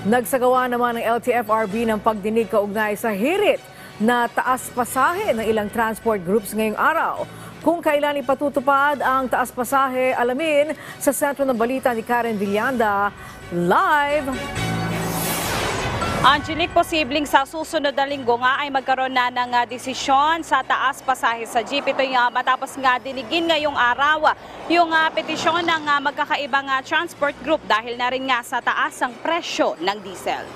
Nagsagawa naman ng LTFRB ng pagdinig kaugnay sa hirit na taas pasahe ng ilang transport groups ngayong araw. Kung kailan ipatutupad ang taas pasahe, alamin sa sentro ng balita ni Karen Villanda. Live! Angelique, posibleng sa susunod na linggo nga ay magkaroon na ng desisyon sa taas pasahe sa jeep. Ito yung matapos nga dinigin ngayong araw yung petisyon ng magkakaibang transport group dahil na rin nga sa taas ang presyo ng diesel.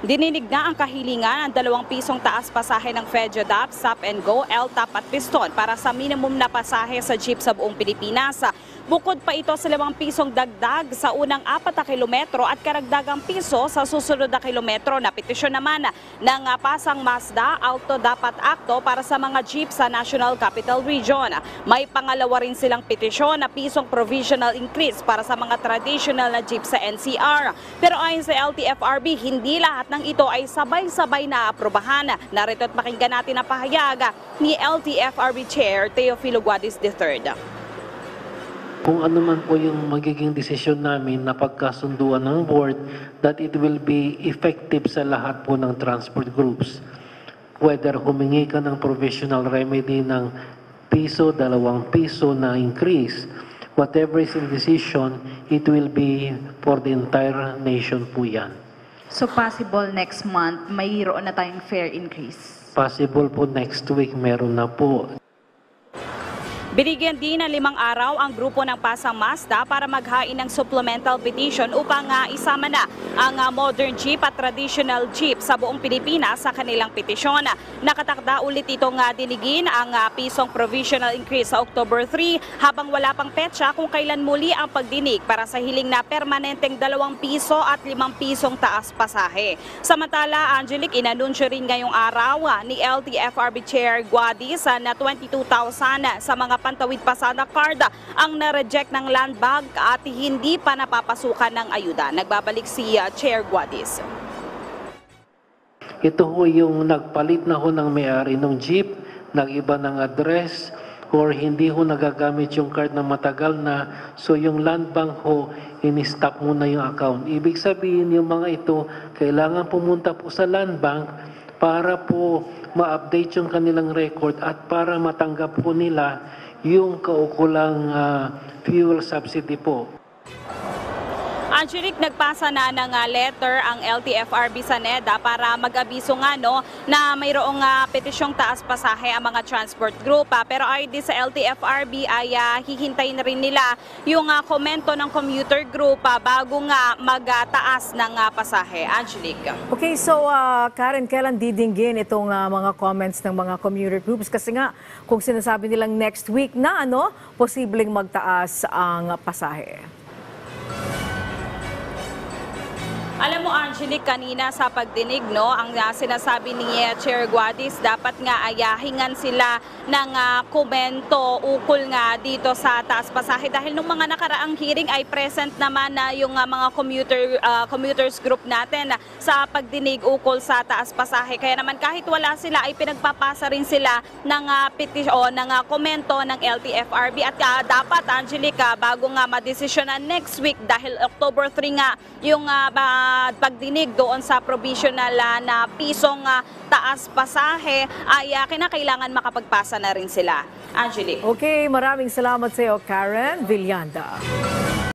Dininig na ang kahilingan ng 2 pisong taas pasahe ng FEDJADAP, Stop and Go, LTAP at Piston para sa minimum na pasahe sa jeep sa buong Pilipinas. Bukod pa ito sa 5 pisong dagdag sa unang 4 na kilometro at karagdagang piso sa susunod na kilometro na petisyon naman ng Pasang Mazda Auto Dapat Akto para sa mga jeep sa National Capital Region. May pangalawa rin silang petisyon na pisong provisional increase para sa mga traditional na jeep sa NCR. Pero ayon sa LTFRB, hindi lahat ng ito ay sabay-sabay na aprobahan. Narito at pakinggan natin ang pahayag ni LTFRB Chair Teofilo Guadis III. Kung ano man po yung magiging desisyon namin na pagkasunduan ng board, that it will be effective sa lahat po ng transport groups. Whether humingi ka ng provisional remedy ng piso, 2 piso na increase, whatever is in decision, it will be for the entire nation po yan. So possible next month, mayroon na tayong fare increase? Possible po next week, meron na po. Binigyan din ng 5 araw ang grupo ng Pasang Mazda para maghain ng supplemental petition upang isama na ang modern jeep at traditional jeep sa buong Pilipinas sa kanilang petisyon. Nakatakda ulit itong dinigin ang pisong provisional increase sa October 3 habang wala pang petsa kung kailan muli ang pagdinig para sa hiling na permanenteng 2 piso at 5 pisong taas pasahe. Samantala, Angelique, inanunsyo rin ngayong araw ni LTFRB Chair Guadis na 22,000 sa mga pantawid pasada card ang na-reject ng Land Bank at hindi pa napapasukan ng ayuda. Nagbabalik si Chair Guadis. Ito ho yung nagpalit na ho ng may-ari ng jeep, nag-iba ng address, or hindi ho nagagamit yung card na matagal na. So yung Land Bank ho, in-stop muna yung account. Ibig sabihin yung mga ito, kailangan pumunta po sa Land Bank para po ma-update yung kanilang record at para matanggap po nila yung kaukulang fuel subsidy po. Angelique, nagpasa na ng letter ang LTFRB sa NEDA para mag-abiso nga na mayroong petisyong taas pasahe ang mga transport group. Pero ayon din sa LTFRB ay hihintayin rin nila yung komento ng commuter group bago nga magtaas ng pasahe. Angelique. Okay, so Karen, kailan didinggin itong mga comments ng mga commuter groups? Kasi nga, kung sinasabi nilang next week na posibleng magtaas ang pasahe. Alam mo, Angelique, kanina sa pagdinig, ang sinasabi ni Chair Guadis, dapat nga ayahingan sila ng komento ukol nga dito sa taas pasahe. Dahil nung mga nakaraang hearing ay present naman na yung mga commuters group natin sa pagdinig ukol sa taas pasahe. Kaya naman kahit wala sila ay pinagpapasa rin sila ng petisyon, ng komento ng LTFRB. At dapat, Angelique, bago nga madesisyonan next week dahil October 3 nga yung pagdinig doon sa provisional na pisong taas pasahe ay kinakailangan makapagpasa na rin sila. Angelique. Okay, maraming salamat sa iyo, Karen Villanda.